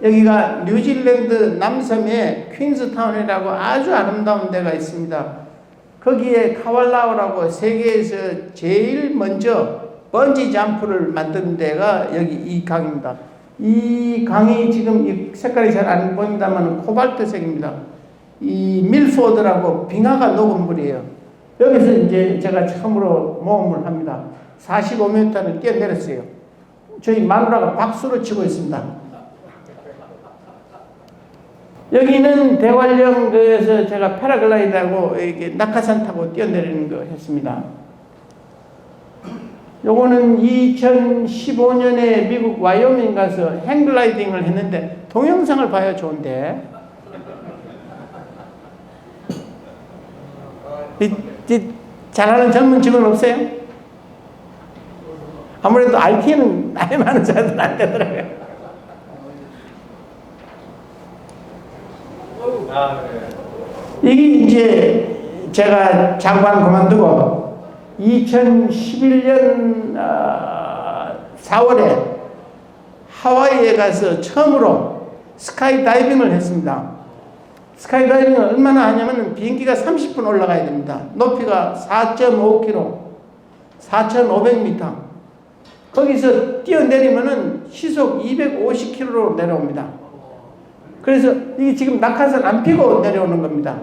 여기가 뉴질랜드 남섬에 퀸스타운이라고 아주 아름다운 데가 있습니다. 거기에 카왈라우라고 세계에서 제일 먼저 번지 점프를 만든 데가 여기 이 강입니다. 이 강이 지금 이 색깔이 잘 안 보입니다만 코발트색입니다. 이 밀포드라고 빙하가 녹은 물이에요. 여기서 이제 제가 처음으로 모험을 합니다. 45m를 뛰어내렸어요. 저희 마누라가 박수를 치고 있습니다. 여기는 대관령에서 제가 패러글라이드하고 이렇게 낙하산 타고 뛰어내리는 거 했습니다. 요거는 2015년에 미국 와이오밍 가서 행글라이딩을 했는데 동영상을 봐야 좋은데 잘하는 젊은 직원 없어요? 아무래도 RT는 나이 많은 사람들은 안 되더라고요. 이게 이제 제가 장관 그만두고 2011년 4월에 하와이에 가서 처음으로 스카이다이빙을 했습니다. 스카이다이빙은 얼마나 하냐면 비행기가 30분 올라가야 됩니다. 높이가 4.5km, 4,500m. 거기서 뛰어내리면은 시속 250km로 내려옵니다. 그래서 이게 지금 낙하산 안 피고 내려오는 겁니다.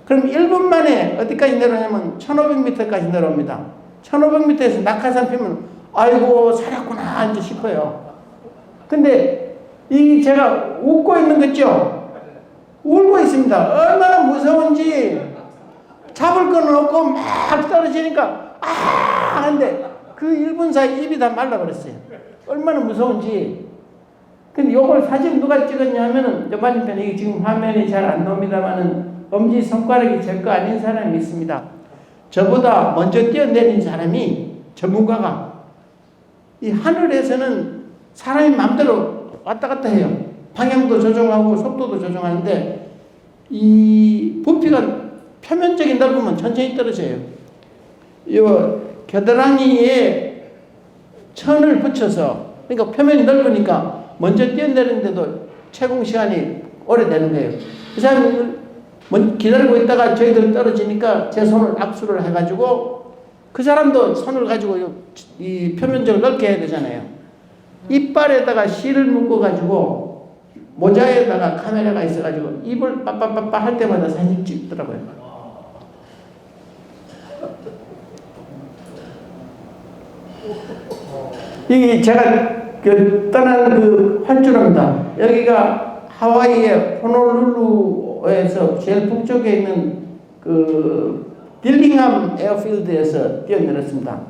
그럼 1분 만에 어디까지 내려오냐면 1500m까지 내려옵니다. 1500m에서 낙하산 피면 아이고 살았구나 이제 싶어요. 근데 이 제가 웃고 있는 거 있죠? 울고 있습니다. 얼마나 무서운지 잡을 거는 없고 막 떨어지니까 아 하는데 그 1분 사이 입이 다 말라버렸어요. 얼마나 무서운지. 근데 요걸 사진 누가 찍었냐면은 맞은편에 이게 지금 화면이 잘 안 나옵니다만은 엄지손가락이 제 거 아닌 사람이 있습니다. 저보다 먼저 뛰어내린 사람이 전문가가 이 하늘에서는 사람이 마음대로 왔다 갔다 해요. 방향도 조정하고 속도도 조정하는데 이 부피가 표면적인 넓으면 천천히 떨어져요. 이 겨드랑이에 천을 붙여서 그러니까 표면이 넓으니까 먼저 뛰어내리는데도 채공 시간이 오래되는 거예요. 그 사람이 기다리고 있다가 저희들 떨어지니까 제 손을 압수를 해가지고 그 사람도 손을 가지고 이 표면적을 넓게 해야 되잖아요. 이빨에다가 실을 묶어가지고 모자에다가 카메라가 있어가지고 입을 빠빠빠빠 할 때마다 사진 찍더라고요. 이게 제가 떠난 그 활주로입니다. 여기가 하와이의 호놀룰루에서 제일 북쪽에 있는 그 딜링함 에어필드에서 뛰어내렸습니다.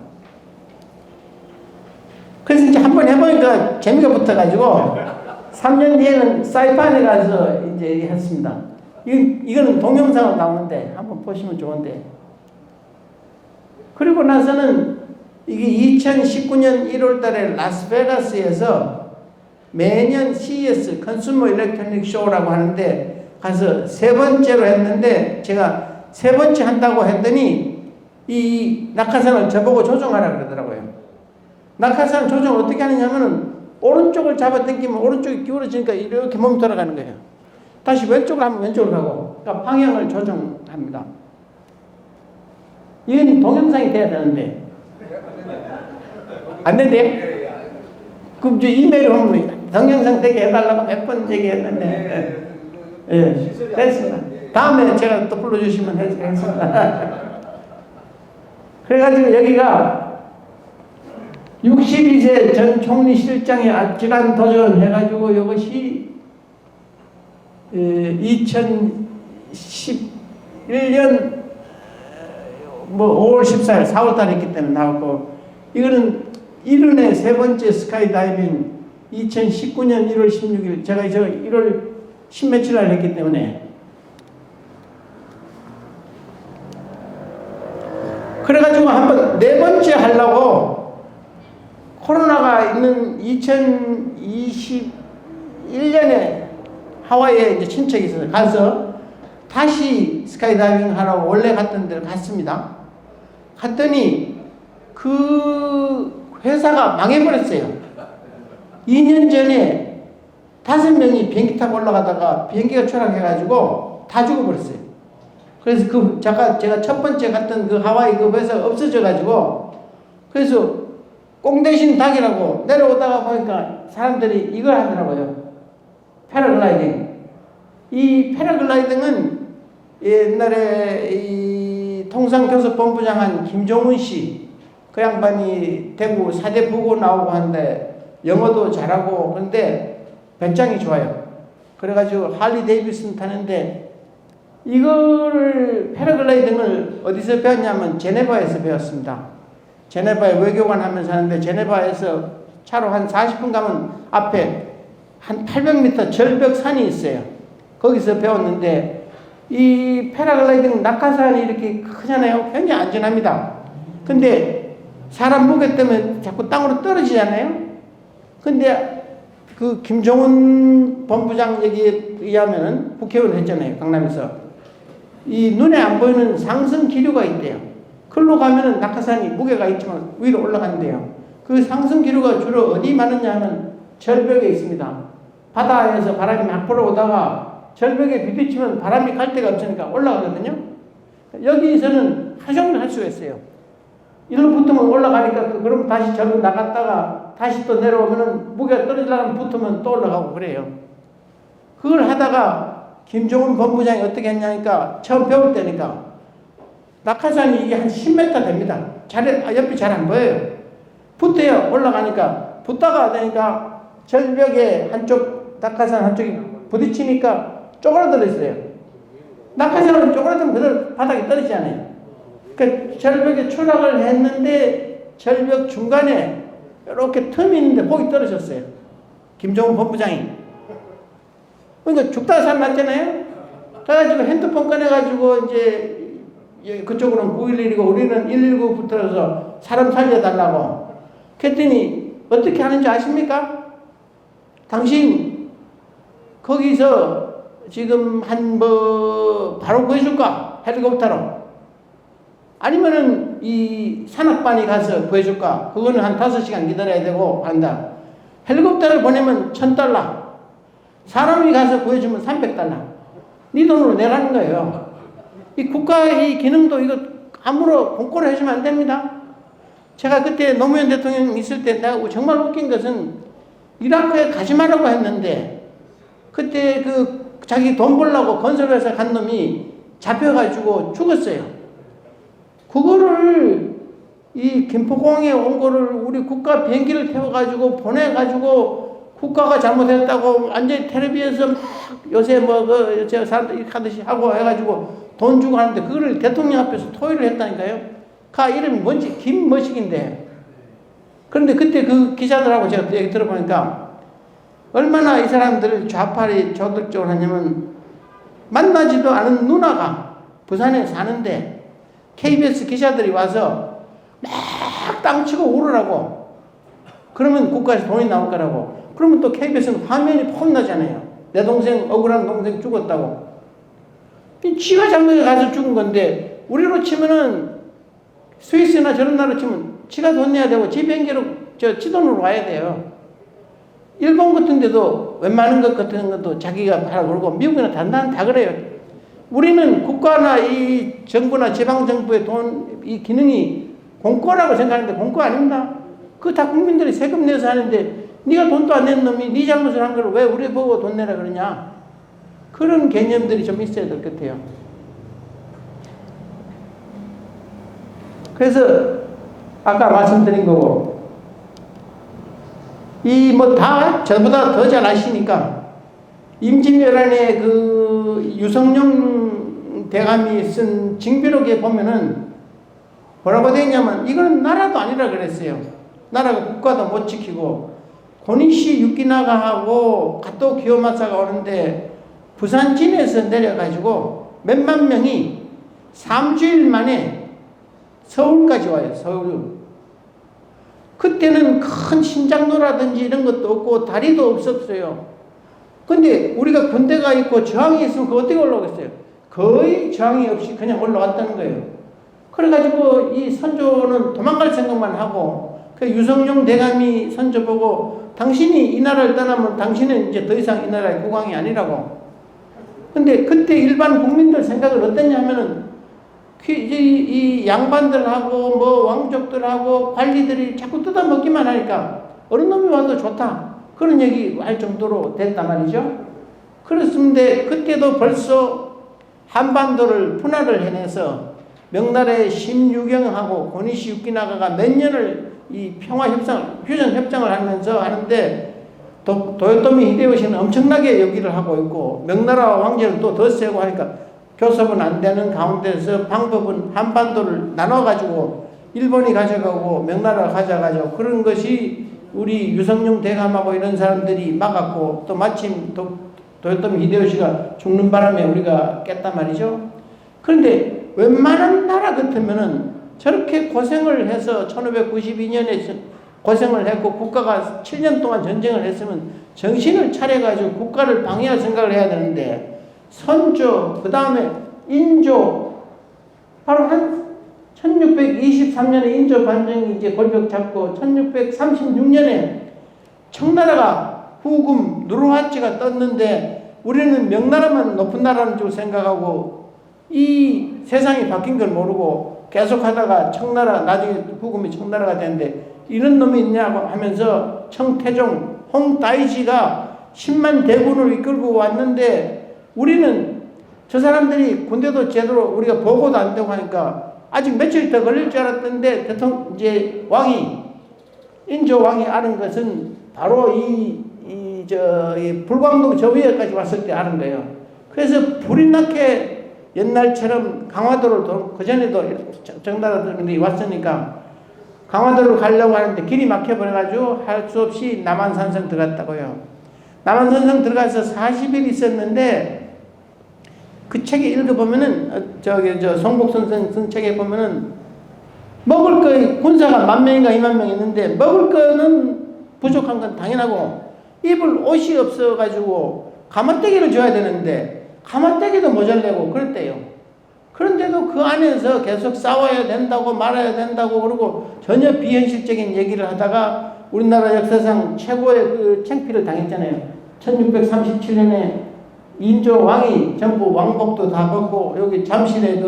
그래서 이제 한번 해보니까 재미가 붙어가지고 3년 뒤에는 사이판에 가서 이제 했습니다. 이거는 동영상으로 나오는데 한번 보시면 좋은데. 그리고 나서는 이게 2019년 1월 달에 라스베가스에서 매년 CES 컨슈머 일렉트로닉 쇼라고 하는데 가서 세 번째로 했는데 제가 세 번째 한다고 했더니 이 낙하산을 저보고 조종하라 그러더라고요. 낙하산 조정을 어떻게 하느냐면은 오른쪽을 잡아당기면 오른쪽이 기울어지니까 이렇게 몸이 돌아가는 거예요. 다시 왼쪽으로 하면 왼쪽으로 가고 그러니까 방향을 조정합니다. 이건 동영상이 돼야 되는데 안 된대요? 그럼 이제 이메일 오면 동영상 되게 해달라고 몇 번 얘기했는데 예, 됐습니다. 다음에 제가 또 불러주시면 하겠습니다. 그래가지고 여기가 62세 전 총리 실장의 아찔한 도전 해가지고 이것이 2011년 뭐 5월 14일 4월달에 했기 때문에 나왔고 이거는 이른의 세 번째 스카이다이빙 2019년 1월 16일 제가 저 1월 10며칠 날 했기 때문에 그래가지고 한번 네 번째 하려고 코로나가 있는 2021년에 하와이에 이제 친척이 있어서 가서 다시 스카이다이빙 하라고 원래 갔던 데를 갔습니다. 갔더니 그 회사가 망해버렸어요. 2년 전에 5명이 비행기 타고 올라가다가 비행기가 추락해가지고 다 죽어버렸어요. 그래서 제가 첫 번째 갔던 그 하와이 그 회사가 없어져가지고, 그래서 꽁 대신 닭이라고 내려오다가 보니까 사람들이 이걸 하더라고요. 패러글라이딩. 이 패러글라이딩은 옛날에 이 통상교섭본부장 한 김종훈 씨, 그 양반이 대구 사대부고 나오고 하는데 영어도 잘하고 그런데 배짱이 좋아요. 그래가지고 할리 데이비슨 타는데 이거를 패러글라이딩을 어디서 배웠냐면 제네바에서 배웠습니다. 제네바에 외교관 하면서 하는데 제네바에서 차로 한 40분 가면 앞에 한 800m 절벽산이 있어요. 거기서 배웠는데 이 패러글라이딩 낙하산이 이렇게 크잖아요. 굉장히 안전합니다. 근데 사람 무게 때문에 자꾸 땅으로 떨어지잖아요. 근데 그 김종훈 본부장 얘기에 의하면은 국회의원 했잖아요. 강남에서. 이 눈에 안 보이는 상승 기류가 있대요. 글로 가면은 낙하산이 무게가 있지만 위로 올라간대요. 그 상승 기류가 주로 어디 많으냐 하면 절벽에 있습니다. 바다에서 바람이 막 불어오다가 절벽에 부딪히면 바람이 갈 데가 없으니까 올라가거든요. 여기서는 하루 종일 할 수가 있어요. 일로 붙으면 올라가니까 그럼 다시 절로 나갔다가 다시 또 내려오면은 무게가 떨어지려면 붙으면 또 올라가고 그래요. 그걸 하다가 김종훈 본부장이 어떻게 했냐니까 처음 배울 때니까 낙하산이 이게 한 10m 됩니다. 옆이 잘 안 보여요. 붙어요. 올라가니까. 붙다가 되니까 절벽에 한쪽, 낙하산 한쪽이 부딪히니까 쪼그라들어 있어요. 낙하산은 쪼그라들면 그대로 바닥에 떨어지지 않아요. 그러니까 절벽에 추락을 했는데 절벽 중간에 이렇게 틈이 있는데 거기 떨어졌어요. 김종훈 본부장이. 그러니까 죽다가 살아났잖아요. 그래가지고 핸드폰 꺼내가지고 이제 그쪽으로는 911이고 우리는 119 붙어서 사람 살려달라고. 그랬더니 어떻게 하는지 아십니까? 당신 거기서 지금 바로 구해줄까? 헬리콥터로. 아니면은 이 산악반이 가서 구해줄까? 그거는 한 5시간 기다려야 되고 한다. 헬리콥터를 보내면 $1,000. 사람이 가서 구해주면 $300. 네 돈으로 내라는 거예요. 이 국가의 기능도 이거 아무로 공고를 해주면 안 됩니다. 제가 그때 노무현 대통령 있을 때 내가 정말 웃긴 것은 이라크에 가지 말라고 했는데 그때 그 자기 돈 벌려고 건설회사 간 놈이 잡혀가지고 죽었어요. 그거를 이 김포공항에 온 거를 우리 국가 비행기를 태워가지고 보내가지고 국가가 잘못했다고 완전히 텔레비에서 막 요새 제가 사람들 이렇게 하듯이 하고 해가지고 돈 주고 하는데 그거를 대통령 앞에서 토의를 했다니까요. 그 이름이 뭔지 김머식인데. 그런데 그때 그 기자들하고 제가 얘기 들어보니까 얼마나 이 사람들을 좌파리 조직적으로 하냐면 만나지도 않은 누나가 부산에 사는데 KBS 기자들이 와서 막 땅치고 울으라고. 그러면 국가에서 돈이 나올 거라고. 그러면 또 KBS는 화면이 폼나잖아요. 내 동생 억울한 동생 죽었다고. 지가 잘못해 가서 죽은 건데 우리로 치면은 스위스나 저런 나라로 치면 지가 돈 내야 되고 지 비행기로 지 돈으로 와야 돼요. 일본 같은 데도 웬만한 것 같은 것도 자기가 바라 그러고 미국이나 다 그래요. 우리는 국가나 이 정부나 지방정부의 이 기능이 공과라고 생각하는데 공과 아닙니다. 그거 다 국민들이 세금 내서 하는데 네가 돈도 안 낸 놈이 네 잘못을 한 걸 왜 우리 보고 돈 내라 그러냐. 그런 개념들이 좀 있어야 될 것 같아요. 그래서 아까 말씀드린 거고 이 다 저보다 더 잘 아시니까 임진왜란의 그 유성룡 대감이 쓴 징비록에 보면은 뭐라고 되어 있냐면 이거는 나라도 아니라 그랬어요. 나라가 국가도 못 지키고 고니시 유키나가하고 가토 기요마사가 오는데 부산진에서 내려가지고 몇만 명이 3주일 만에 서울까지 와요. 서울. 그때는 큰 신장로라든지 이런 것도 없고 다리도 없었어요. 근데 우리가 군대가 있고 저항이 있으면 그거 어떻게 올라오겠어요? 거의 저항이 없이 그냥 올라왔다는 거예요. 그래가지고 이 선조는 도망갈 생각만 하고 그 유성룡 대감이 선조보고 당신이 이 나라를 떠나면 당신은 이제 더 이상 이 나라의 국왕이 아니라고. 근데 그때 일반 국민들 생각을 어땠냐 하면은 이 양반들하고 뭐 왕족들하고 관리들이 자꾸 뜯어먹기만 하니까 어느 놈이 와도 좋다. 그런 얘기 할 정도로 됐단 말이죠. 그렇습니다. 그때도 벌써 한반도를 분할을 해내서 명나라의 심유경하고 고니시 유키나가가 몇 년을 이 휴전협정을 하면서 하는데 도요토미 히데요시는 엄청나게 여기를 하고 있고 명나라와 왕제는 또 더 세고 하니까 교섭은 안 되는 가운데서 방법은 한반도를 나눠가지고 일본이 가져가고 명나라가 가져가죠. 그런 것이 우리 유성룡 대감하고 이런 사람들이 막았고 또 마침 도요토미 히데요시가 죽는 바람에 우리가 깼단 말이죠. 그런데 웬만한 나라 같으면은 저렇게 고생을 해서 1592년에 고생을 했고 국가가 7년 동안 전쟁을 했으면 정신을 차려가지고 국가를 방해할 생각을 해야 되는데 선조, 그 다음에 인조, 바로 한 1623년에 인조 반정이 이제 골벽 잡고 1636년에 청나라가 후금 누르하치가 떴는데 우리는 명나라만 높은 나라는 줄 생각하고 이 세상이 바뀐 걸 모르고 계속 하다가 청나라, 나중에 후금이 청나라가 됐는데 이런 놈이 있냐고 하면서 청태종 홍다이지가 10만 대군을 이끌고 왔는데 우리는 저 사람들이 군대도 제대로 우리가 보고도 안 되고 하니까 아직 며칠 더 걸릴 줄 알았던데 이제 인조 왕이 아는 것은 바로 이 불광동 저 위에까지 왔을 때 아는 거예요. 그래서 불이 나게 옛날처럼 강화도를 그전에도 정나라들이 왔으니까 강화도를 가려고 하는데 길이 막혀버려가지고 할 수 없이 남한산성 들어갔다고요. 남한산성 들어가서 40일 있었는데 그 책에 읽어보면은 송복 선생 쓴 책에 보면은 먹을 거 군사가 10,000명인가 20,000명 있는데 먹을 거는 부족한 건 당연하고 입을 옷이 없어가지고 가마떼기를 줘야 되는데 가마떼기도 모자라고 그랬대요. 그런데도 그 안에서 계속 싸워야 된다고 말아야 된다고 그러고 전혀 비현실적인 얘기를 하다가 우리나라 역사상 최고의 그 창피를 당했잖아요. 1637년에 인조 왕이 전부 왕복도 다 벗고 여기 잠실에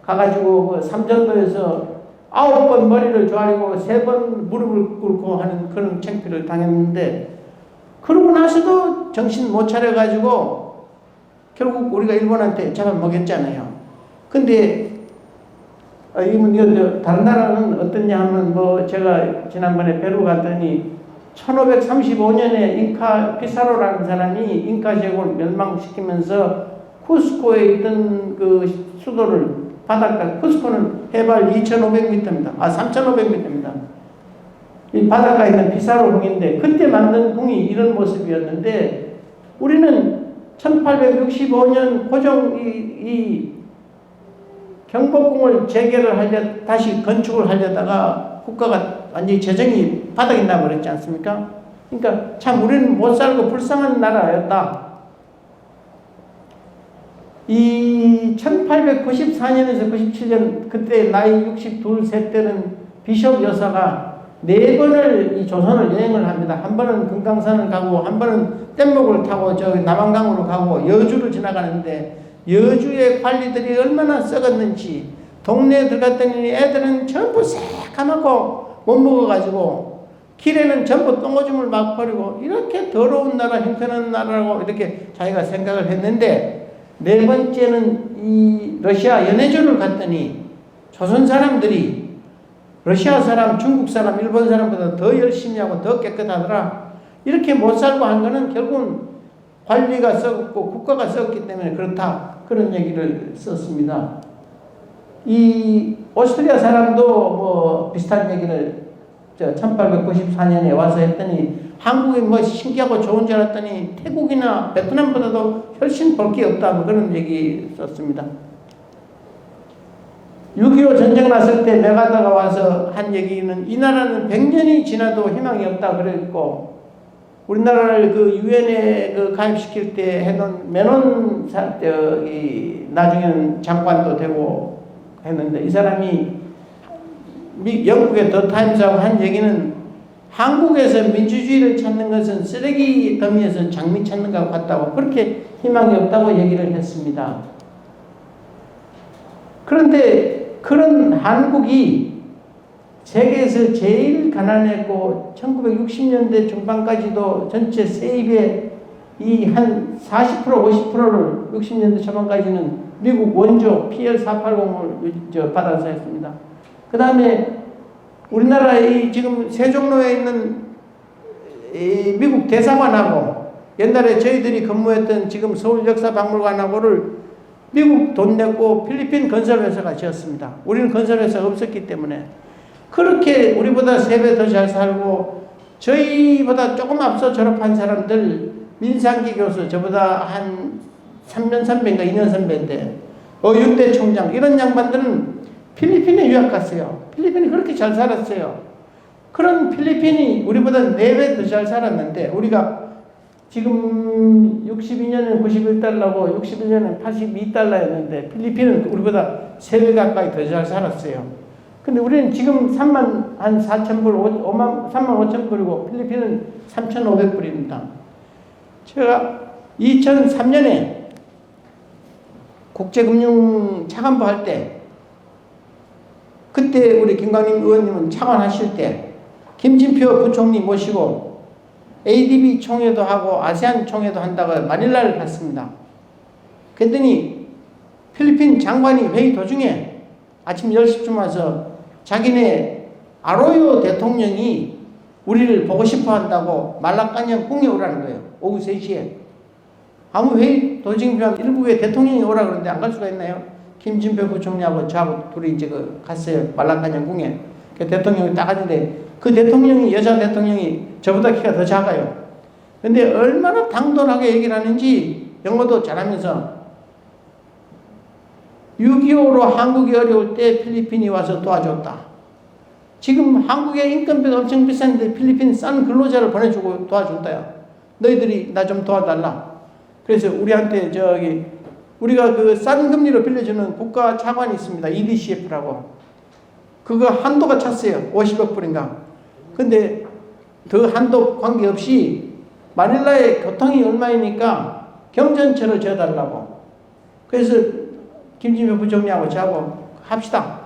가가지고 그 삼전도에서 9번 머리를 조아리고 3번 무릎을 꿇고 하는 그런 창피를 당했는데 그러고 나서도 정신 못 차려가지고 결국 우리가 일본한테 잡아먹였잖아요. 근데 이거 다른 나라는 어떠냐 하면 제가 지난번에 페루 갔더니 1535년에 잉카 피사로라는 사람이 잉카 제국을 멸망시키면서 쿠스코에 있던 그 수도를 바닷가, 쿠스코는 해발 2,500m입니다. 3,500m입니다. 이 바닷가에 있는 피사로 궁인데 그때 만든 궁이 이런 모습이었는데 우리는 1865년 고종 이 경복궁을 재개를 하려 다시 건축을 하려다가 국가가 완전히 재정이 바닥이 나버렸지 않습니까? 그러니까 참 우리는 못 살고 불쌍한 나라였다. 이 1894년에서 97년 그때 나이 62, 3 때는 비숍 여사가 4번을 이 조선을 여행을 합니다. 한 번은 금강산을 가고 한 번은 뗏목을 타고 남한강으로 가고 여주를 지나가는데 여주의 관리들이 얼마나 썩었는지 동네에 들어갔더니 애들은 전부 새까맣고 못 먹어가지고 길에는 전부 똥오줌을 막 버리고 이렇게 더러운 나라 형편한 나라라고 이렇게 자기가 생각을 했는데 4번째는 이 러시아 연해주를 갔더니 조선 사람들이 러시아 사람, 중국 사람, 일본 사람보다 더 열심히 하고 더 깨끗하더라. 이렇게 못 살고 한 거는 결국은 관리가 썩었고 국가가 썩었기 때문에 그렇다. 그런 얘기를 썼습니다. 이 오스트리아 사람도 비슷한 얘기를 1894년에 와서 했더니 한국이 신기하고 좋은 줄 알았더니 태국이나 베트남보다도 훨씬 볼 게 없다. 그런 얘기 썼습니다. 6.25 전쟁 났을 때 메가다가 와서 한 얘기는 이 나라는 100년이 지나도 희망이 없다 그랬고 우리나라를 그 유엔에 가입시킬 때 해놓은 메논 나중에는 장관도 되고 했는데 이 사람이 영국의 더 타임스하고 한 얘기는 한국에서 민주주의를 찾는 것은 쓰레기 더미에서 장미 찾는 것과 같다고, 그렇게 희망이 없다고 얘기를 했습니다. 그런데 그런 한국이 세계에서 제일 가난했고 1960년대 중반까지도 전체 세입의 이 한 40% 50%를 60년대 초반까지는 미국 원조 PL480을 받아서 했습니다. 그 다음에 우리나라 지금 세종로에 있는 미국 대사관하고 옛날에 저희들이 근무했던 지금 서울역사박물관하고를 미국 돈 냈고 필리핀 건설회사가 지었습니다. 우리는 건설회사가 없었기 때문에. 그렇게 우리보다 3배 더 잘 살고 저희보다 조금 앞서 졸업한 사람들, 민상기 교수, 저보다 한 3년 선배인가 2년 선배인데 윤대 총장, 이런 양반들은 필리핀에 유학 갔어요. 필리핀이 그렇게 잘 살았어요. 그런 필리핀이 우리보다 4배 더 잘 살았는데, 우리가 지금 62년에 91달러고 61년에 82달러였는데 필리핀은 우리보다 3배 가까이 더 잘 살았어요. 근데 우리는 지금 3만 한 4천 불, 3만 5천 불이고 필리핀은 3,500불입니다. 제가 2003년에 국제금융 차관부 할 때, 그때 우리 김광림 의원님은 차관하실 때 김진표 부총리 모시고 ADB 총회도 하고 아세안 총회도 한다고 마닐라를 갔습니다. 그랬더니 필리핀 장관이 회의 도중에 아침 10시쯤 와서 자기네 아로요 대통령이 우리를 보고 싶어 한다고 말라카냥 궁에 오라는 거예요. 오후 3시에. 아무 회의 도중에 일국의 대통령이 오라 그러는데 안 갈 수가 있나요? 김진표 부총리하고 저하고 둘이 이제 갔어요. 말라카냥 궁에. 그 대통령이 딱 하는데, 그 대통령이, 여자 대통령이 저보다 키가 더 작아요. 근데 얼마나 당돌하게 얘기를 하는지, 영어도 잘하면서 6.25로 한국이 어려울 때 필리핀이 와서 도와줬다. 지금 한국의 인건비가 엄청 비싼데 필리핀 싼 근로자를 보내주고 도와준다요. 너희들이 나 좀 도와달라. 그래서 우리한테 우리가 그 싼 금리로 빌려주는 국가 차관이 있습니다. EDCF라고. 그거 한도가 찼어요. 50억 불인가. 근데 그 한도 관계없이 마닐라의 교통이 얼마이니까 경전철을 지어달라고. 그래서 김진표 부총리하고 저하고 합시다.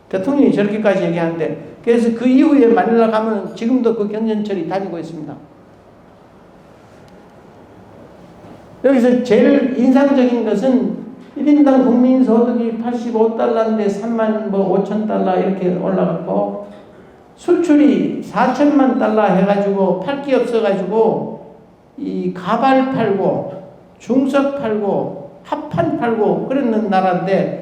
대통령이 저렇게까지 얘기하는데, 그래서 그 이후에 마닐라 가면 지금도 그 경전철이 다니고 있습니다. 여기서 제일 인상적인 것은 1인당 국민소득이 85달러인데 3만 5천 달러 이렇게 올라갔고, 수출이 4천만 달러 해가지고 팔 게 없어가지고 이 가발 팔고 중석 팔고 합판 팔고 그랬는 나라인데,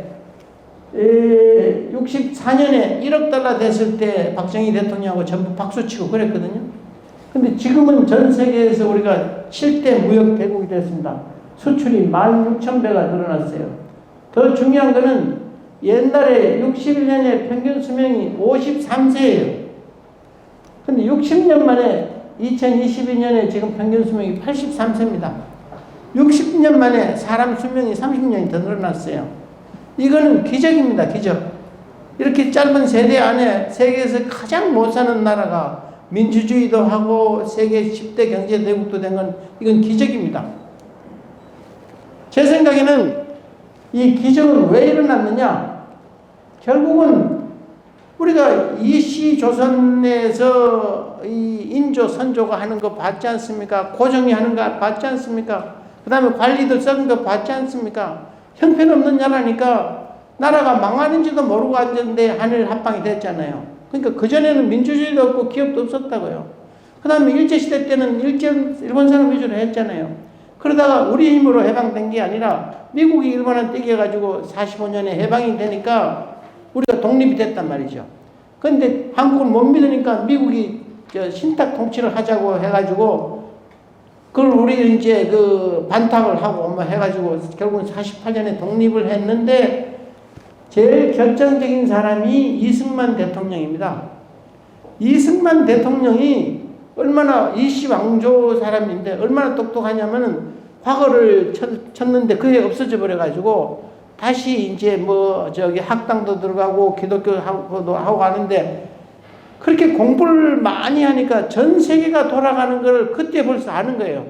64년에 1억 달러 됐을 때 박정희 대통령하고 전부 박수치고 그랬거든요. 근데 지금은 전 세계에서 우리가 7대 무역 대국이 됐습니다. 수출이 16,000배가 늘어났어요. 더 중요한 거는 옛날에 61년에 평균 수명이 53세예요. 근데 60년 만에 2022년에 지금 평균 수명이 83세입니다. 60년 만에 사람 수명이 30년이 더 늘어났어요. 이거는 기적입니다. 기적. 이렇게 짧은 세대 안에 세계에서 가장 못 사는 나라가 민주주의도 하고 세계 10대 경제대국도 된 건 이건 기적입니다. 제 생각에는 이 기적은 왜 일어났느냐? 결국은 우리가 이씨 조선에서 이 인조 선조가 하는 거 봤지 않습니까? 고종이 하는 거 봤지 않습니까? 그 다음에 관리들 썩은 거 봤지 않습니까? 형편없는 나라니까 나라가 망하는지도 모르고 앉았는데 한일 합방이 됐잖아요. 그러니까 그전에는 민주주의도 없고 기업도 없었다고요. 그 다음에 일제시대 때는 일본 사람 위주로 했잖아요. 그러다가 우리 힘으로 해방된 게 아니라 미국이 일본한테 이겨가지고 45년에 해방이 되니까 우리가 독립이 됐단 말이죠. 그런데 한국을 못 믿으니까 미국이 신탁 통치를 하자고 해가지고 그걸 우리 이제 그 반탁을 하고 뭐 해가지고 결국은 48년에 독립을 했는데 제일 결정적인 사람이 이승만 대통령입니다. 이승만 대통령이 얼마나 이씨 왕조 사람인데 얼마나 똑똑하냐면은 과거를 쳤는데 그게 없어져 버려가지고 다시 이제 뭐 저기 학당도 들어가고 기독교하고도 하고 하는데 그렇게 공부를 많이 하니까 전 세계가 돌아가는 걸 그때 벌써 아는 거예요.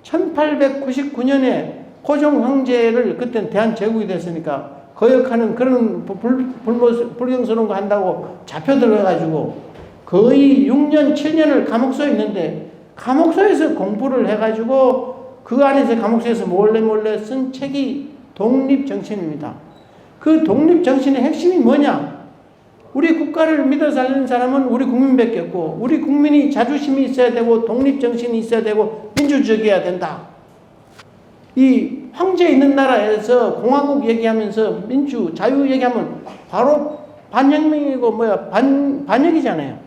1899년에 고종 황제를 그때는 대한제국이 됐으니까 거역하는 그런 불경스러운 거 한다고 잡혀 들어가가지고 거의 6년, 7년을 감옥소에 있는데 감옥소에서 공부를 해가지고 그 안에서 감옥소에서 몰래 쓴 책이 독립정신입니다. 그 독립정신의 핵심이 뭐냐? 우리 국가를 믿어 살리는 사람은 우리 국민밖에 없고 우리 국민이 자주심이 있어야 되고 독립정신이 있어야 되고 민주주의여야 된다. 이 황제 있는 나라에서 공화국 얘기하면서 민주, 자유 얘기하면 바로 반혁명이고 반역이잖아요.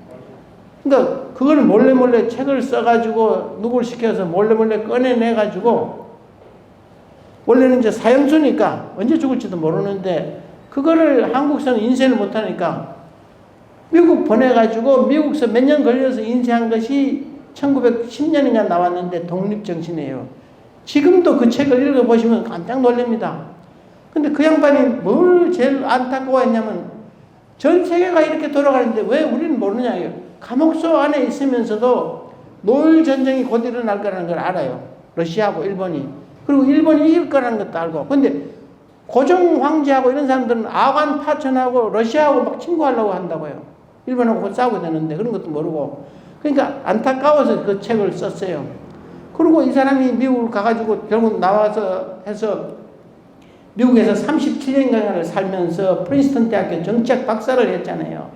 그러니까 그걸 몰래 책을 써가지고 누굴 시켜서 몰래 꺼내내가지고 원래는 이제 사형수니까 언제 죽을지도 모르는데 그거를 한국서는 인쇄를 못하니까 미국 보내가지고 미국서 몇 년 걸려서 인쇄한 것이 1910년인가 나왔는데 독립정신이에요. 지금도 그 책을 읽어보시면 깜짝 놀랍니다. 근데 그 양반이 뭘 제일 안타까워했냐면 전 세계가 이렇게 돌아가는데 왜 우리는 모르냐요. 감옥소 안에 있으면서도 노일 전쟁이 곧 일어날 거라는 걸 알아요. 러시아하고 일본이. 그리고 일본이 이길 거라는 것도 알고. 근데 고종 황제하고 이런 사람들은 아관 파천하고 러시아하고 막 친구하려고 한다고요. 일본하고 곧 싸우게 되는데 그런 것도 모르고. 그러니까 안타까워서 그 책을 썼어요. 그리고 이 사람이 미국을 가가지고 결국 나와서 해서 미국에서 37년간을 살면서 프린스턴 대학교 정치학 박사를 했잖아요.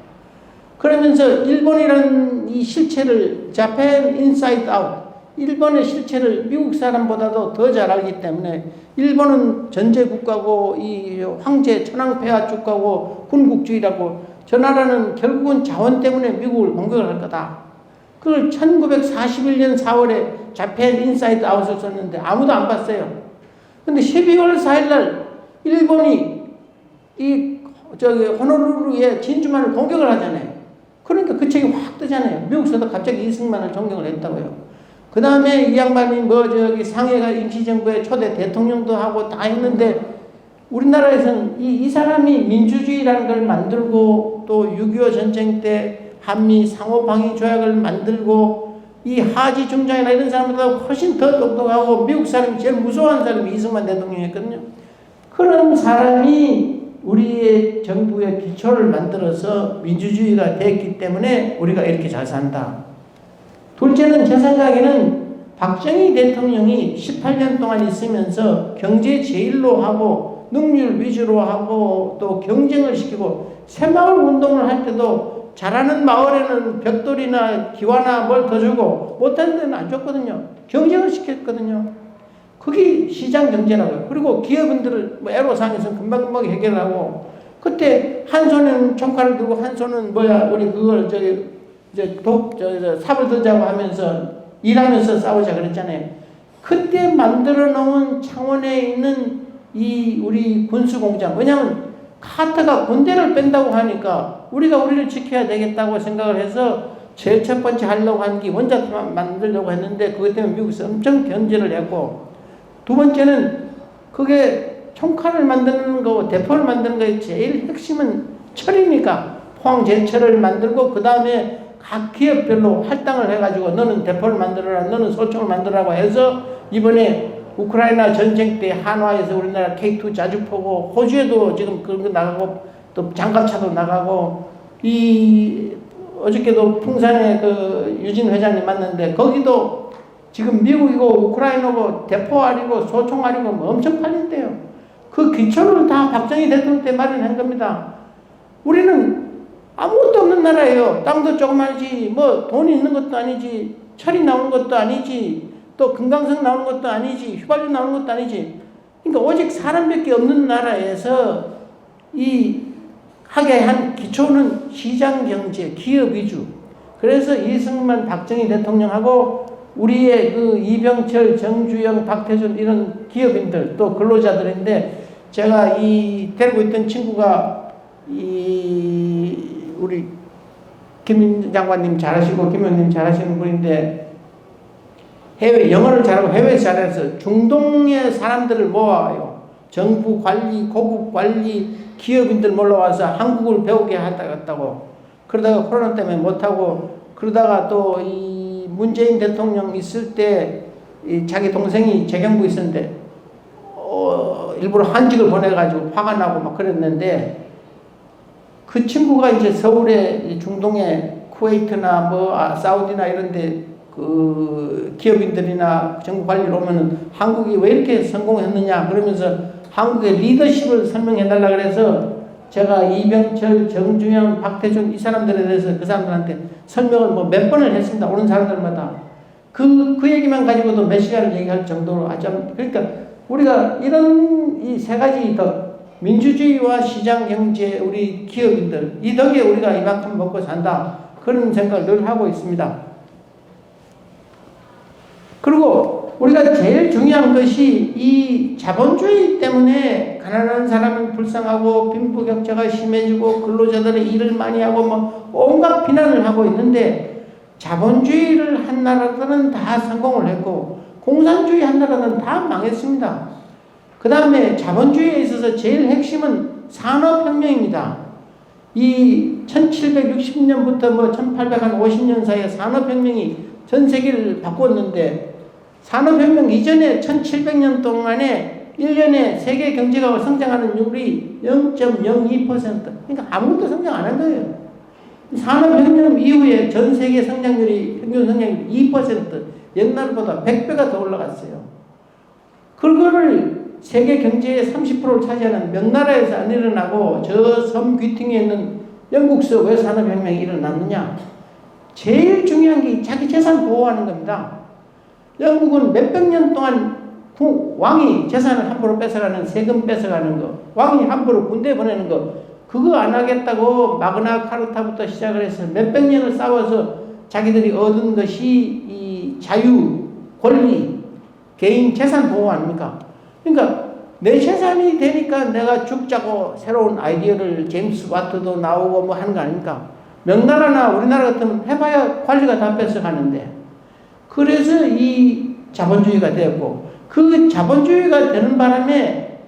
그러면서 일본이라는 이 실체를 Japan Inside Out, 일본의 실체를 미국 사람보다도 더 잘 알기 때문에 일본은 전제국가고 이 황제 천황폐하 국가고 군국주의라고 저 나라는 결국은 자원 때문에 미국을 공격을 할 거다. 그걸 1941년 4월에 Japan Inside Out을 썼는데 아무도 안 봤어요. 근데 12월 4일날 일본이 호노루루에 진주만을 공격을 하잖아요. 그러니까 그 책이 확 뜨잖아요. 미국에서도 갑자기 이승만을 존경을 했다고요. 그 다음에 이 양반이 상해가 임시정부의 초대 대통령도 하고 다 했는데 우리나라에서는 이 사람이 민주주의라는 걸 만들고 또 6.25 전쟁 때 한미 상호방위 조약을 만들고 이 하지 중장이나 이런 사람보다 훨씬 더 똑똑하고 미국 사람이 제일 무서워하는 사람이 이승만 대통령이었거든요. 그런 사람이 우리의 정부의 기초를 만들어서 민주주의가 됐기 때문에 우리가 이렇게 잘 산다. 둘째는 제 생각에는 박정희 대통령이 18년 동안 있으면서 경제 제일로 하고 능률 위주로 하고 또 경쟁을 시키고 새마을 운동을 할 때도 잘하는 마을에는 벽돌이나 기와나 뭘 더 주고 못하는 데는 안 줬거든요. 경쟁을 시켰거든요. 그게 시장 경제라고요. 그리고 기업인들을 애로사항에서 금방금방 해결하고 그때 한 손은 총칼을 들고 한 손은 우리 그걸 삽을 들자고 하면서 일하면서 싸우자 그랬잖아요. 그때 만들어 놓은 창원에 있는 이 우리 군수공장. 왜냐하면 카터가 군대를 뺀다고 하니까 우리가 우리를 지켜야 되겠다고 생각을 해서 제일 첫 번째 하려고 한 게 원자탄 만들려고 했는데 그것 때문에 미국에서 엄청 견제를 했고 두 번째는 그게 총칼을 만드는 거, 대포를 만드는 거의 제일 핵심은 철이니까 포항제철을 만들고 그 다음에 각 기업별로 할당을 해가지고 너는 대포를 만들어라, 너는 소총을 만들라고 해서 이번에 우크라이나 전쟁 때 한화에서 우리나라 K2 자주포고 호주에도 지금 그런 거 나가고 또 장갑차도 나가고 어저께도 풍산에 그 유진 회장님 만났는데 거기도 지금 미국이고 우크라이나고 대포알이고 소총알이고 엄청 팔린대요. 그 기초를 다 박정희 대통령 때 마련한 겁니다. 우리는 아무것도 없는 나라예요. 땅도 조그마하지 돈이 있는 것도 아니지 철이 나오는 것도 아니지 또 금강석 나오는 것도 아니지 휘발유 나오는 것도 아니지. 그러니까 오직 사람밖에 없는 나라에서 하게 한 기초는 시장경제 기업 위주. 그래서 이승만 박정희 대통령하고 우리의 그 이병철, 정주영, 박태준 이런 기업인들 또 근로자들인데 제가 데리고 있던 친구가 우리 김 장관님 잘하시고 김 의원님 잘하시는 분인데 영어를 잘하고 해외에서 잘해서 중동의 사람들을 모아요. 정부 관리, 고급 관리, 기업인들 몰려와서 한국을 배우게 하다갔다고. 그러다가 코로나 때문에 못하고, 그러다가 또 이 문재인 대통령 있을 때 이 자기 동생이 재경부 있었는데, 일부러 한직을 보내가지고 화가 나고 막 그랬는데, 그 친구가 이제 서울에 중동에 쿠웨이트나 사우디나 이런데 그 기업인들이나 정부 관리로 오면은 한국이 왜 이렇게 성공했느냐 그러면서 한국의 리더십을 설명해 달라 그래서 제가 이병철, 정주영, 박태준 이 사람들에 대해서 그 사람들한테 설명을 뭐 몇 번을 했습니다. 오는 사람들마다. 그 얘기만 가지고도 몇 시간을 얘기할 정도로 그러니까 우리가 이런 이 세 가지 덕, 민주주의와 시장 경제, 우리 기업인들, 이 덕에 우리가 이만큼 먹고 산다. 그런 생각을 늘 하고 있습니다. 그리고 우리가 제일 중요한 것이 이 자본주의 때문에 가난한 사람은 불쌍하고 빈부격차가 심해지고 근로자들이 일을 많이 하고 뭐 온갖 비난을 하고 있는데 자본주의를 한 나라들은 다 성공을 했고 공산주의 한 나라는 다 망했습니다. 그 다음에 자본주의에 있어서 제일 핵심은 산업혁명입니다. 이 1760년부터 뭐 1850년 사이에 산업혁명이 전 세계를 바꿨는데 산업혁명 이전에 1700년 동안에 1년에 세계 경제가 성장하는 율이 0.02%. 그러니까 아무것도 성장 안 한 거예요. 산업혁명 이후에 전 세계 성장률이, 평균 성장률이 2%, 옛날보다 100배가 더 올라갔어요. 그거를 세계 경제의 30%를 차지하는 명나라에서 안 일어나고 저 섬 귀퉁이에 있는 영국서 왜 산업혁명이 일어났느냐? 제일 중요한 게 자기 재산 보호하는 겁니다. 영국은 몇백 년 동안 왕이 재산을 함부로 뺏어가는, 세금 뺏어가는 거, 왕이 함부로 군대 보내는 거, 그거 안 하겠다고 마그나 카르타부터 시작을 해서 몇백 년을 싸워서 자기들이 얻은 것이 이 자유, 권리, 개인 재산 보호 아닙니까? 그러니까 내 재산이 되니까 내가 죽자고 새로운 아이디어를 제임스 와트도 나오고 뭐 하는 거 아닙니까? 명나라나 우리나라 같으면 해봐야 관리가 다 뺏어가는데. 그래서 이 자본주의가 되었고, 그 자본주의가 되는 바람에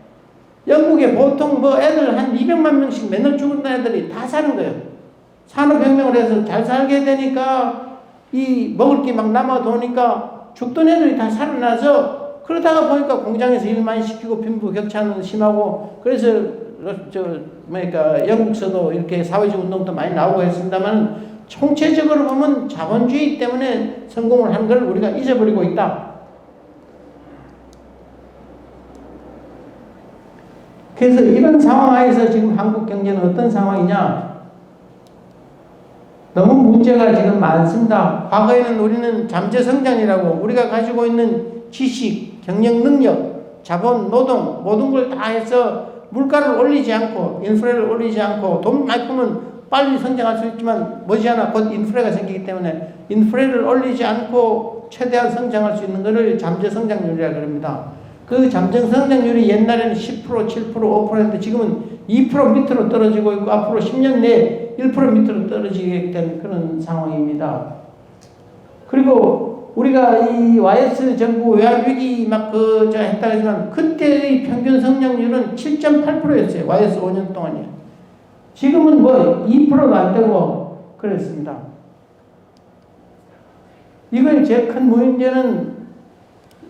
영국에 보통 뭐 애들 한 200만 명씩 맨날 죽는 애들이 다 사는 거예요. 산업혁명을 해서 잘 살게 되니까 이 먹을 게 막 남아도니까 죽던 애들이 다 살아나서 그러다가 보니까 공장에서 일 많이 시키고 빈부격차는 심하고 그래서 영국서도 이렇게 사회주의 운동도 많이 나오고 했습니다만 총체적으로 보면 자본주의 때문에 성공을 한 걸 우리가 잊어버리고 있다. 그래서 이런 상황 하에서 지금 한국 경제는 어떤 상황이냐? 너무 문제가 지금 많습니다. 과거에는 우리는 잠재성장이라고 우리가 가지고 있는 지식, 경영 능력, 자본, 노동 모든 걸 다 해서 물가를 올리지 않고 인프레를 올리지 않고 돈 많이 풀면 빨리 성장할 수 있지만 머지않아 곧 인프레가 생기기 때문에 인프레를 올리지 않고 최대한 성장할 수 있는 것을 잠재성장률이라고 합니다. 그 잠재성장률이 옛날에는 10%, 7%, 5%인데 지금은 2% 밑으로 떨어지고 있고 앞으로 10년 내에 1% 밑으로 떨어지게 된 그런 상황입니다. 그리고 우리가 이 YS 정부 외환위기 했다 하지만 그때의 평균 성장률은 7.8%였어요. YS 5년 동안이요. 지금은 뭐 2%도 안 되고 그랬습니다. 이걸 제일 큰 문제는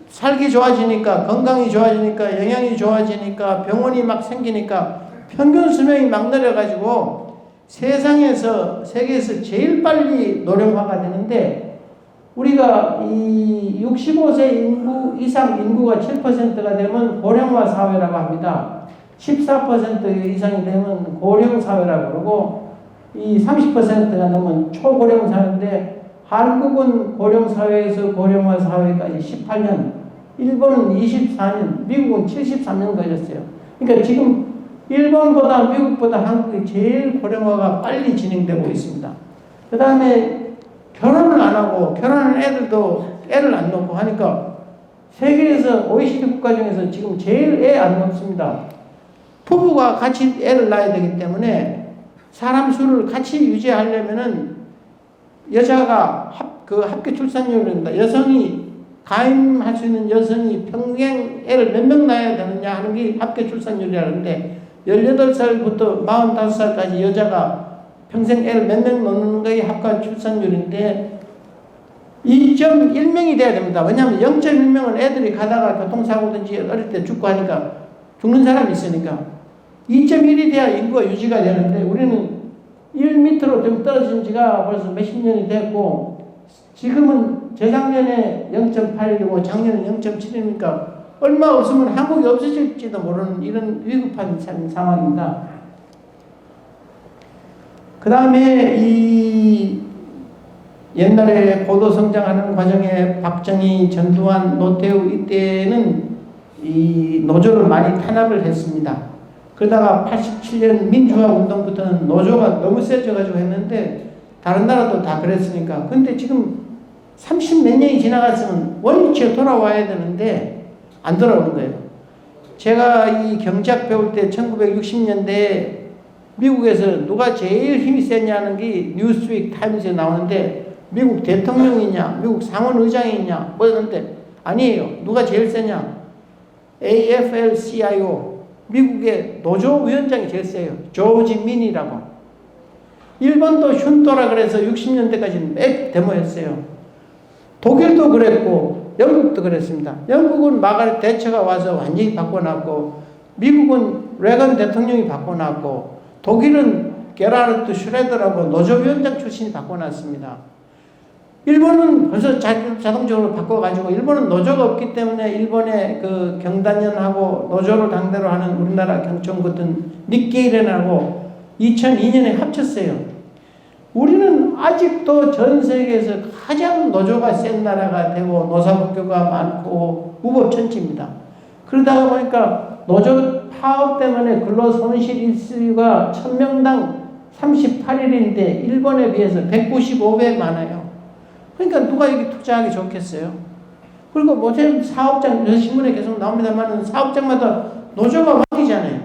살기 좋아지니까, 건강이 좋아지니까, 영양이 좋아지니까, 병원이 막 생기니까 평균 수명이 막 늘어가지고 세계에서 제일 빨리 노령화가 되는데 우리가 이 65세 인구 이상 인구가 7%가 되면 고령화 사회라고 합니다. 14% 이상이 되면 고령 사회라고 그러고 이 30%가 넘으면 초고령 사회인데 한국은 고령 사회에서 고령화 사회까지 18년, 일본은 24년, 미국은 73년 걸렸어요. 그러니까 지금 일본보다 미국보다 한국이 제일 고령화가 빨리 진행되고 있습니다. 그 다음에 결혼을 안 하고 결혼하는 애들도 애를 안 낳고 하니까 세계에서 OECD 국가 중에서 지금 제일 애 안 낳습니다. 부부가 같이 애를 낳아야 되기 때문에 사람 수를 같이 유지하려면은 여자가 합계 출산율입니다. 여성이 가임할 수 있는 여성이 평생 애를 몇 명 낳아야 되느냐 하는 게 합계 출산율이라는데 18살부터 45살까지 여자가 평생 애를 몇 명 낳는 것이 합계 출산율인데 2.1명이 돼야 됩니다. 왜냐하면 0.1명은 애들이 가다가 교통사고든지 어릴 때 죽고 하니까 죽는 사람이 있으니까 2.1이 돼야 인구가 유지가 되는데 우리는 1 밑으로 좀 떨어진 지가 벌써 몇십 년이 됐고 지금은 재작년에 0.8이고 작년에 0.7이니까 얼마 없으면 한국이 없어질지도 모르는 이런 위급한 상황입니다. 그 다음에 이 옛날에 고도 성장하는 과정에 박정희, 전두환, 노태우 이때는 이 노조를 많이 탄압을 했습니다. 그러다가 87년 민주화 운동부터는 노조가 너무 세져가지고 했는데 다른 나라도 다 그랬으니까. 근데 지금 30몇 년이 지나갔으면 원위치에 돌아와야 되는데 안 돌아오는 거예요. 제가 이 경제학 배울 때 1960년대에 미국에서 누가 제일 힘이 세냐는 게 뉴스윅 타임스에 나오는데 미국 대통령이냐 미국 상원의장이냐 뭐였는데 아니에요. 누가 제일 세냐 AFL-CIO 미국의 노조위원장이 제일 세요. 조지 민이라고. 일본도 슌토라 그래서 60년대까지 맥 데모했어요. 독일도 그랬고 영국도 그랬습니다. 영국은 마가렛 대처가 와서 완전히 바꿔놨고 미국은 레건 대통령이 바꿔놨고 독일은 게라르트 슈레더라고 노조위원장 출신이 바꿔놨습니다. 일본은 벌써 자동적으로 바꿔가지고 일본은 노조가 없기 때문에 일본의 그 경단련하고 노조를 당대로 하는 우리나라 경총 같은 니케이렌하고 2002년에 합쳤어요. 우리는 아직도 전 세계에서 가장 노조가 센 나라가 되고 노사분교가 많고 우법천지입니다. 그러다가 보니까 노조 파업 때문에 근로손실 일수가 1000명당 38일인데 일본에 비해서 195배 많아요. 그러니까 누가 여기 투자하기 좋겠어요? 그리고 모든 사업장, 신문에 계속 나옵니다만 사업장마다 노조가 왕이잖아요.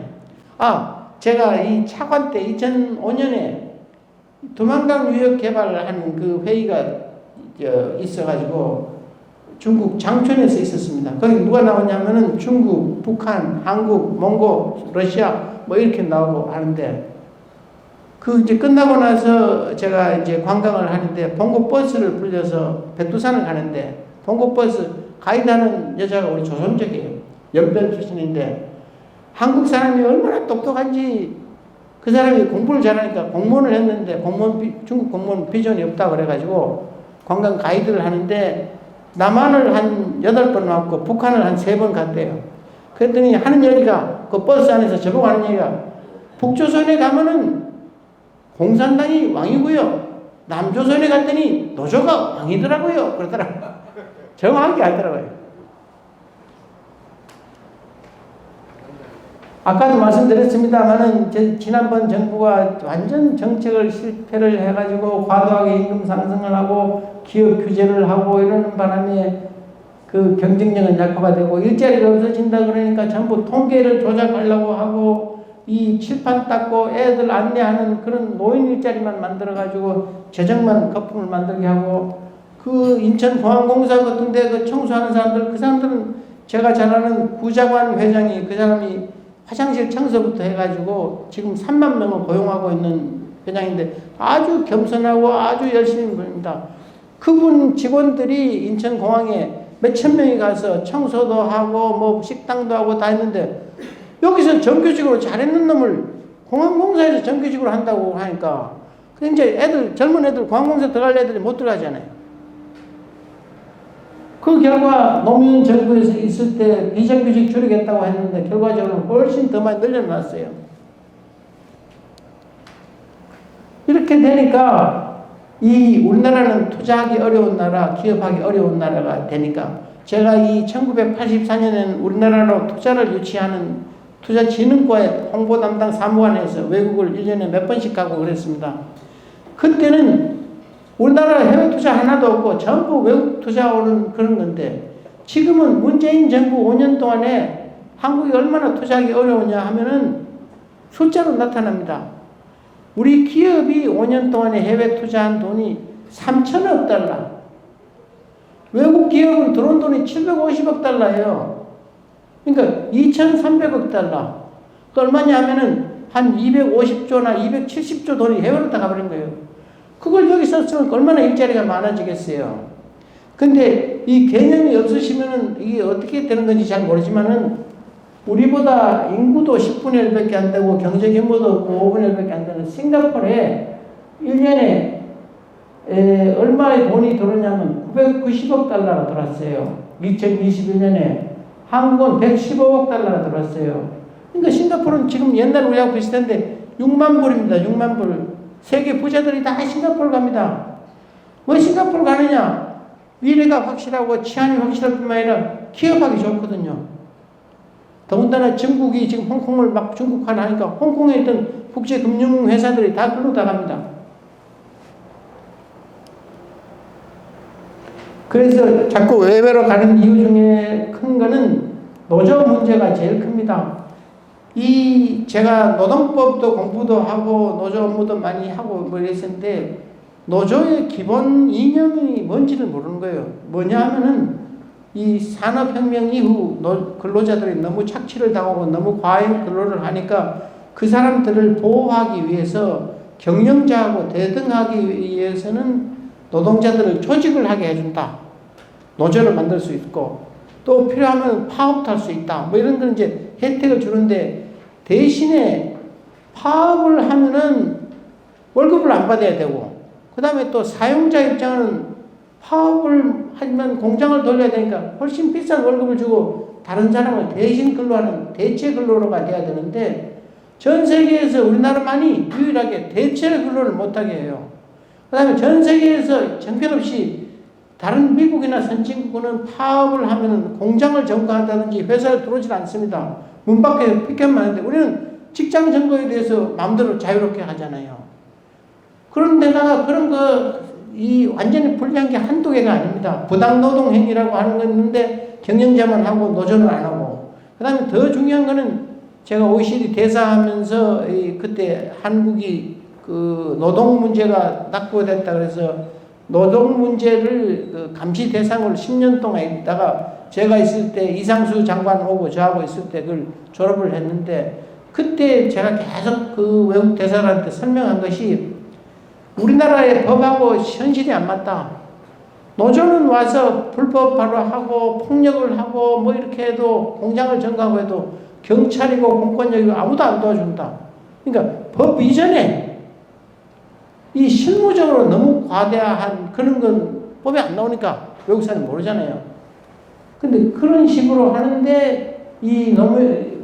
제가 이 차관 때 2005년에 두만강 유역 개발을 하는 그 회의가 있어가지고 중국 장촌에서 있었습니다. 거기 누가 나오냐면은 중국, 북한, 한국, 몽고, 러시아 뭐 이렇게 나오고 하는데 그 이제 끝나고 나서 제가 이제 관광을 하는데 봉고 버스를 불려서 백두산을 가는데 봉고 버스 가이드하는 여자가 우리 조선족이에요. 연변 출신인데 한국 사람이 얼마나 똑똑한지 그 사람이 공부를 잘하니까 공무원을 했는데 중국 공무원 비전이 없다고 그래가지고 관광 가이드를 하는데 남한을 한 8번 왔고 북한을 한 3번 갔대요. 그랬더니 하는 얘기가 그 버스 안에서 저보고 하는 얘기가 북조선에 가면은 공산당이 왕이고요. 남조선에 갔더니 노조가 왕이더라고요. 그러더라고요. 정확하게 알더라고요. 아까도 말씀드렸습니다만은 지난번 정부가 완전 정책을 실패를 해가지고 과도하게 임금 상승을 하고 기업 규제를 하고 이러는 바람에 그 경쟁력은 약화가 되고 일자리가 없어진다 그러니까 전부 통계를 조작하려고 하고 이 칠판 닦고 애들 안내하는 그런 노인 일자리만 만들어가지고 재정만 거품을 만들게 하고 그 인천공항공사 같은 데 그 청소하는 사람들 그 사람들은 제가 잘 아는 구자관 회장이 그 사람이 화장실 청소부터 해가지고 지금 3만 명을 고용하고 있는 회장인데 아주 겸손하고 아주 열심히 보입니다. 그분 직원들이 인천공항에 몇천 명이 가서 청소도 하고 뭐 식당도 하고 다 했는데 여기서 정규직으로 잘했는 놈을 공항공사에서 정규직으로 한다고 하니까 이제 젊은 애들 공항공사 들어갈 애들이 못 들어가잖아요. 그 결과 노무현 정부에서 있을 때 비정규직 줄이겠다고 했는데 결과적으로 훨씬 더 많이 늘려놨어요. 이렇게 되니까 이 우리나라는 투자하기 어려운 나라, 기업하기 어려운 나라가 되니까 제가 이 1984년에는 우리나라로 투자를 유치하는 투자진흥과의 홍보 담당 사무관에서 외국을 1년에 몇 번씩 가고 그랬습니다. 그때는 우리나라 해외 투자 하나도 없고 전부 외국 투자 오는 그런 건데 지금은 문재인 정부 5년 동안에 한국이 얼마나 투자하기 어려우냐 하면은 숫자로 나타납니다. 우리 기업이 5년 동안에 해외 투자한 돈이 3천억 달러. 외국 기업은 들어온 돈이 750억 달러예요. 그러니까 2,300억 달러. 그 얼마냐 하면은 한 250조나 270조 돈이 해외로 다 가버린 거예요. 그걸 여기 썼으면 얼마나 일자리가 많아지겠어요. 근데 이 개념이 없으시면은 이게 어떻게 되는 건지 잘 모르지만은 우리보다 인구도 10분의 1밖에 안 되고 경제 규모도 5분의 1밖에 안 되는 싱가포르에 1년에 얼마의 돈이 들어오냐면 990억 달러가 들어왔어요. 2021년에 한국은 115억 달러가 들어왔어요. 그러니까 싱가포르는 지금 옛날 우리하고 비슷한데 6만 불입니다. 6만 불. 세계 부자들이 다 싱가포르 갑니다. 왜 싱가포르 가느냐? 미래가 확실하고 치안이 확실할 뿐만 아니라 기업하기 좋거든요. 더군다나 중국이 지금 홍콩을 막 중국화를 하니까 홍콩에 있던 국제금융회사들이 다 글로 다 갑니다. 그래서 자꾸 외외로 가는 이유 중에 큰 거는 노조 문제가 제일 큽니다. 제가 노동법도 공부도 하고 노조 업무도 많이 하고 뭐 이랬었는데 노조의 기본 이념이 뭔지를 모르는 거예요. 뭐냐 하면은 이 산업혁명 이후 근로자들이 너무 착취를 당하고 너무 과잉 근로를 하니까 그 사람들을 보호하기 위해서 경영자하고 대등하기 위해서는 노동자들을 조직을 하게 해준다. 노조를 만들 수 있고 또 필요하면 파업도 할 수 있다. 뭐 이런 걸 이제 혜택을 주는데 대신에 파업을 하면은 월급을 안 받아야 되고 그 다음에 또 사용자 입장은 파업을 하면 공장을 돌려야 되니까 훨씬 비싼 월급을 주고 다른 사람을 대신 근로하는 대체 근로로가 돼야 되는데 전 세계에서 우리나라만이 유일하게 대체 근로를 못하게 해요. 그 다음에 전 세계에서 정편없이 다른 미국이나 선진국은 파업을 하면 공장을 점거한다든지 회사를 들어오질 않습니다. 문 밖에 피켓만 하는데 우리는 직장 점거에 대해서 마음대로 자유롭게 하잖아요. 그런데다가 그런 완전히 불리한 게 한두 개가 아닙니다. 부당노동 행위라고 하는 건 있는데 경영자만 하고 노조는 안 하고. 그 다음에 더 중요한 거는 제가 OECD 대사하면서 그때 한국이 그 노동 문제가 낙후됐다 그래서 노동 문제를 감시 대상으로 10년 동안 있다가 제가 있을 때 이상수 장관 오고 저하고 있을 때 그걸 졸업을 했는데 그때 제가 계속 그 외국 대사들한테 설명한 것이 우리나라의 법하고 현실이 안 맞다. 노조는 와서 불법 발화하고 폭력을 하고 뭐 이렇게 해도 공장을 점거하고 해도 경찰이고 공권력이고 아무도 안 도와준다. 그러니까 법 이전에 이 실무적으로 너무 과대한 그런 건 법에 안 나오니까 외국 사람이 모르잖아요. 근데 그런 식으로 하는데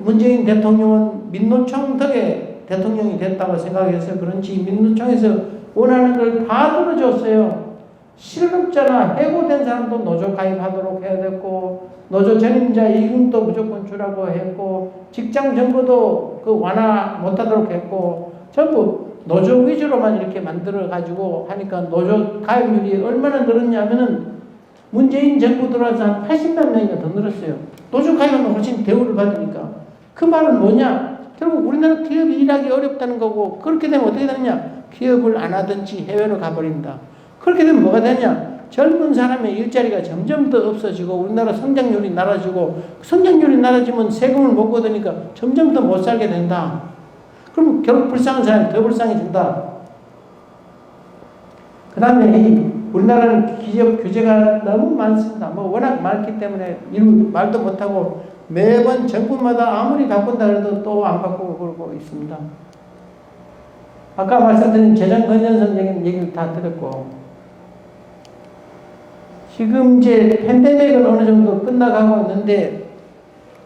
문재인 대통령은 민노총 덕에 대통령이 됐다고 생각해서 그런지 민노총에서 원하는 걸 다 들어줬어요. 실업자나 해고된 사람도 노조 가입하도록 해야 됐고 노조 전임자 이금도 무조건 주라고 했고 직장 정보도 완화 못하도록 했고 전부 노조 위주로만 이렇게 만들어 가지고 하니까 노조 가입률이 얼마나 늘었냐면은 문재인 정부 들어와서 한 80만 명이나 더 늘었어요. 노조 가입하면 훨씬 대우를 받으니까. 그 말은 뭐냐? 결국 우리나라 기업이 일하기 어렵다는 거고 그렇게 되면 어떻게 되느냐? 기업을 안 하든지 해외로 가버린다. 그렇게 되면 뭐가 되냐? 젊은 사람의 일자리가 점점 더 없어지고 우리나라 성장률이 낮아지고 성장률이 낮아지면 세금을 못 거두니까 점점 더 못 살게 된다. 그럼 결국 불쌍한 사람이 더 불쌍해진다. 그 다음에 우리나라는 기업 규제가 너무 많습니다. 뭐 워낙 많기 때문에 말도 못하고 매번 정부마다 아무리 바꾼다 해도 또 안 바꾸고 그러고 있습니다. 아까 말씀드린 재정 건전성 얘기를 다 들었고 지금 이제 팬데믹은 어느 정도 끝나가고 있는데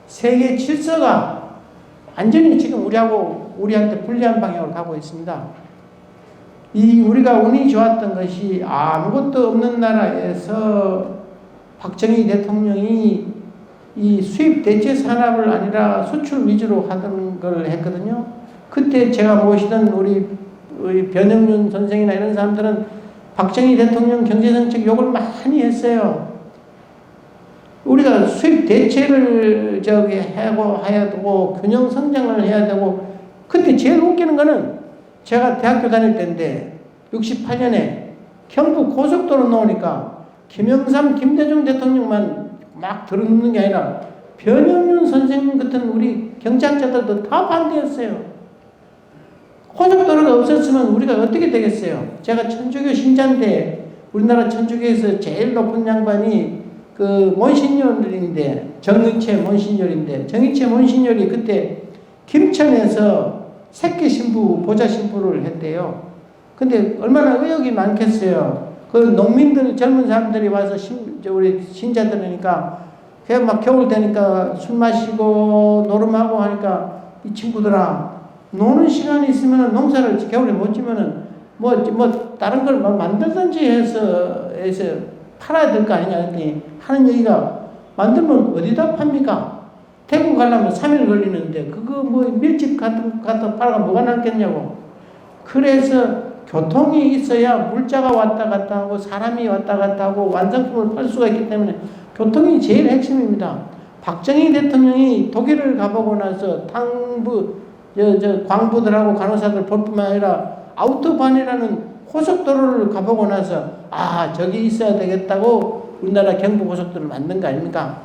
세계 질서가 완전히 지금 우리한테 불리한 방향으로 가고 있습니다. 우리가 운이 좋았던 것이 아무것도 없는 나라에서 박정희 대통령이 이 수입 대체 산업을 아니라 수출 위주로 하던 걸 했거든요. 그때 제가 모시던 우리 변영윤 선생이나 이런 사람들은 박정희 대통령 경제정책 욕을 많이 했어요. 우리가 수입 대체를 해야 되고 균형 성장을 해야 되고 그때 제일 웃기는 거는 제가 대학교 다닐 때인데 68년에 경부 고속도로 놓으니까 김영삼, 김대중 대통령만 막 들어눕는 게 아니라 변영윤 선생님 같은 우리 경제학자들도 다 반대했어요. 고속도로가 없었으면 우리가 어떻게 되겠어요? 제가 천주교 신자인데 우리나라 천주교에서 제일 높은 양반이 그 몬시뇰인데 정의체 몬시뇰인데 정의체 몬시뇰이 그때 김천에서 새끼 신부 보좌 신부를 했대요. 근데 얼마나 의욕이 많겠어요. 그 농민들 젊은 사람들이 와서 우리 신자들이니까 그냥 막 겨울 되니까 술 마시고 노름하고 하니까 이 친구들아 노는 시간이 있으면 농사를 겨울에 못 지면은 뭐 다른 걸 만들든지 해서 팔아야 될 거 아니냐 했더니 하는 얘기가 만들면 어디다 팝니까? 태국 가려면 3일 걸리는데 그거 뭐 밀집 갖다 팔아가 뭐가 낫겠냐고. 그래서 교통이 있어야 물자가 왔다 갔다 하고 사람이 왔다 갔다 하고 완성품을 팔 수가 있기 때문에 교통이 제일 핵심입니다. 박정희 대통령이 독일을 가보고 나서 광부들하고 간호사들 볼 뿐만 아니라 아우토반이라는 고속도로를 가보고 나서 저기 있어야 되겠다고 우리나라 경부고속도로를 만든 거 아닙니까?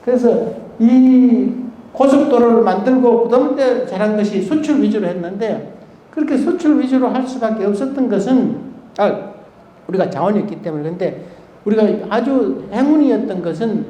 그래서 이 고속도로를 만들고 그다음에 잘한 것이 수출 위주로 했는데 그렇게 수출 위주로 할 수밖에 없었던 것은 우리가 자원이 있기 때문에. 근데 우리가 아주 행운이었던 것은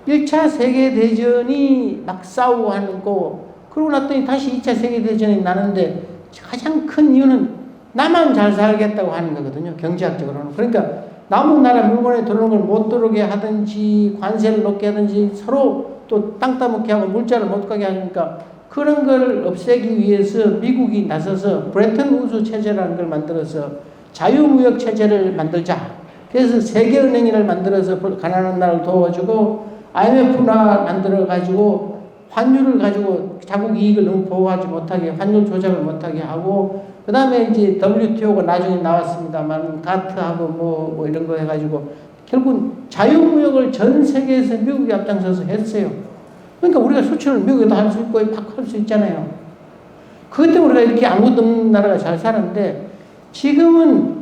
1차 세계대전이 막 싸우고 하는 거 그러고 났더니 다시 2차 세계대전이 나는데 가장 큰 이유는 나만 잘 살겠다고 하는 거거든요. 경제학적으로는. 그러니까 남은 나라 물건에 들어오는 걸 못 들어오게 하든지 관세를 높게 하든지 서로 또 땅 따먹게 하고 물자를 못 가게 하니까 그런 걸 없애기 위해서 미국이 나서서 브레튼 우드 체제라는 걸 만들어서 자유무역 체제를 만들자. 그래서 세계은행을 만들어서 가난한 나라를 도와주고 IMF나 만들어가지고 환율을 가지고 자국 이익을 너무 보호하지 못하게 환율 조작을 못하게 하고 그 다음에 이제 WTO가 나중에 나왔습니다만 가트하고 뭐 이런 거 해가지고 결국 자유무역을 전 세계에서 미국이 앞장서서 했어요. 그러니까 우리가 수출을 미국에도 할 수 있고 막 할 수 있잖아요. 그것 때문에 우리가 이렇게 아무것도 없는 나라가 잘 살았는데 지금은